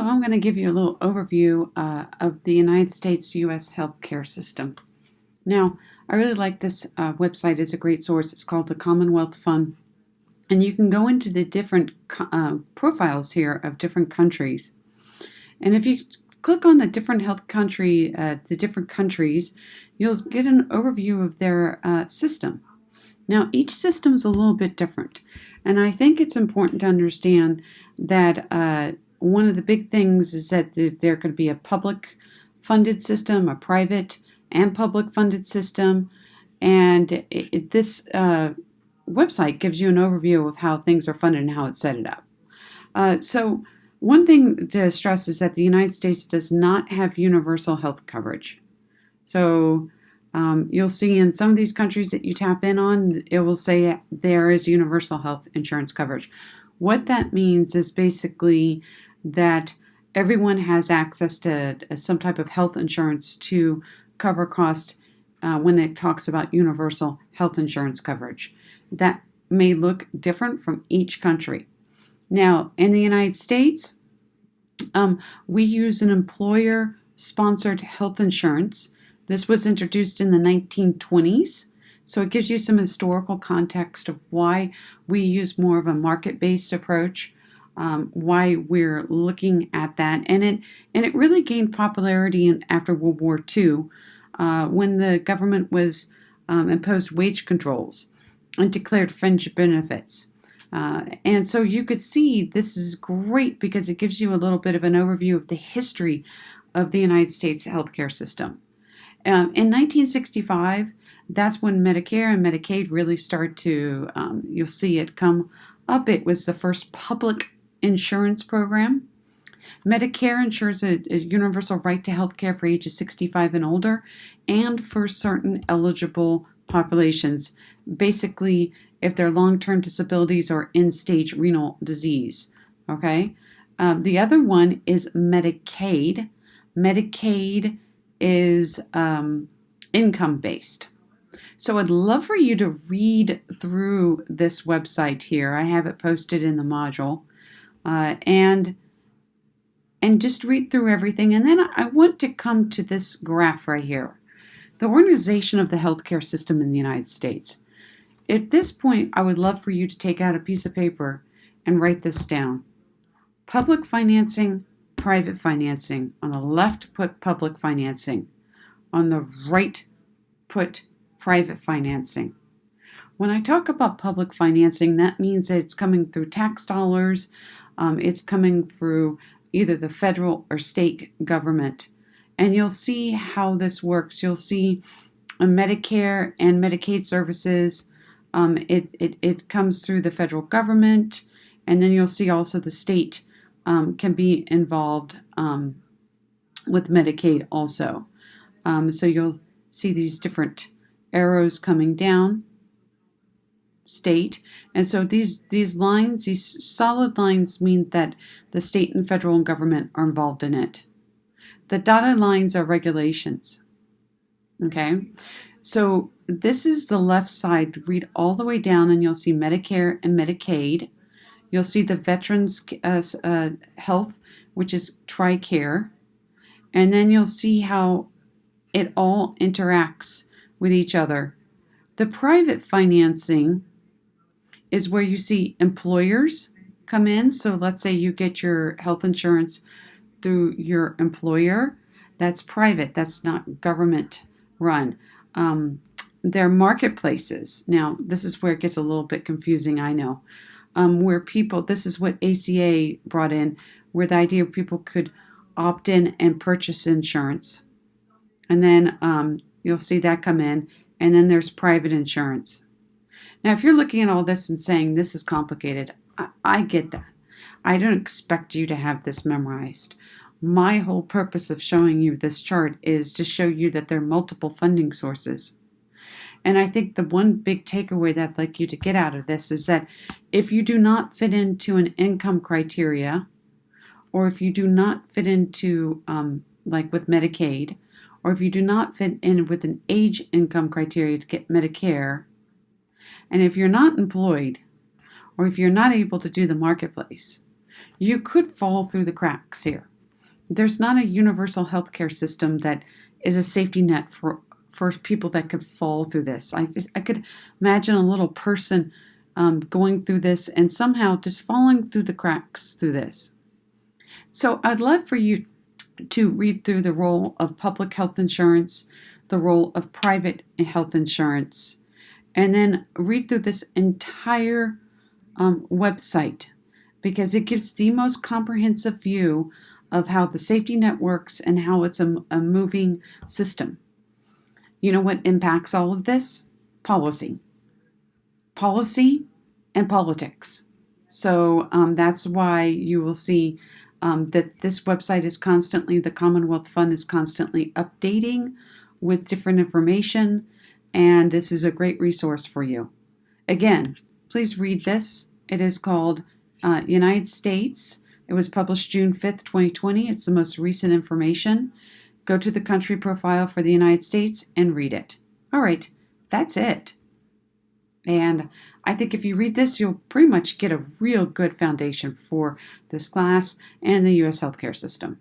I'm going to give you a little overview of the United States U.S. healthcare system. Now, I really like this website. It's a great source. It's called the Commonwealth Fund. And you can go into the different profiles here of different countries. And if you click on the different different countries, you'll get an overview of their system. Now, each system is a little bit different. And I think it's important to understand that one of the big things is that there could be a public funded system, a private and public funded system. And this website gives you an overview of how things are funded and how it's set it up. So one thing to stress is that the United States does not have universal health coverage. So you'll see in some of these countries that you tap in on, it will say there is universal health insurance coverage. What that means is basically that everyone has access to some type of health insurance to cover costs when it talks about universal health insurance coverage. That may look different from each country. Now, in the United States, we use an employer-sponsored health insurance. This was introduced in the 1920s, so it gives you some historical context of why we use more of a market-based approach, why we're looking at that, and it really gained popularity after World War II, when the government was imposed wage controls and declared fringe benefits. And so you could see this is great because it gives you a little bit of an overview of the history of the United States healthcare system. In 1965, that's when Medicare and Medicaid really start to, you'll see it come up. It was the first public insurance program. Medicare ensures a universal right to health care for ages 65 and older and for certain eligible populations, basically if they're long-term disabilities or end-stage renal disease. Okay. The other one is Medicaid. Medicaid is income-based. So I'd love for you to read through this website here. I have it posted in the module. And just read through everything. And then I want to come to this graph right here. The organization of the healthcare system in the United States. At this point, I would love for you to take out a piece of paper and write this down. Public financing, private financing. On the left, put public financing. On the right, put private financing. When I talk about public financing, that means that it's coming through tax dollars. It's coming through either the federal or state government. And you'll see how this works. You'll see Medicare and Medicaid services. It comes through the federal government. And then you'll see also the state can be involved with Medicaid also. So you'll see these different arrows coming down. State. And so these lines, these solid lines, mean that the state and federal government are involved in it. The dotted lines are regulations. Okay, so this is the left side. Read all the way down and you'll see Medicare and Medicaid. You'll see the Veterans Health, which is TRICARE. And then you'll see how it all interacts with each other. The private financing is where you see employers come in. So let's say you get your health insurance through your employer. That's private. That's not government run. They're marketplaces. Now, this is where it gets a little bit confusing, I know. Where people, this is what ACA brought in, where the idea of people could opt in and purchase insurance. And then you'll see that come in. And then there's private insurance. Now, if you're looking at all this and saying this is complicated, I get that. I don't expect you to have this memorized. My whole purpose of showing you this chart is to show you that there are multiple funding sources. And I think the one big takeaway that I'd like you to get out of this is that if you do not fit into an income criteria, or if you do not fit into, like with Medicaid, or if you do not fit in with an age income criteria to get Medicare, and if you're not employed, or if you're not able to do the marketplace, you could fall through the cracks here. There's not a universal healthcare system that is a safety net for people that could fall through this. I could imagine a little person going through this and somehow just falling through the cracks through this. So I'd love for you to read through the role of public health insurance, the role of private health insurance, and then read through this entire website, because it gives the most comprehensive view of how the safety net works and how it's a moving system. You know what impacts all of this? Policy and politics. So that's why you will see that this website is constantly, the Commonwealth Fund is constantly updating with different information, and this is a great resource for you. Again, please read this. It is called United States. It was published June 5th, 2020. It's the most recent information. Go to the country profile for the United States and read it. All right, that's it. And I think if you read this, you'll pretty much get a real good foundation for this class and the U.S. healthcare system.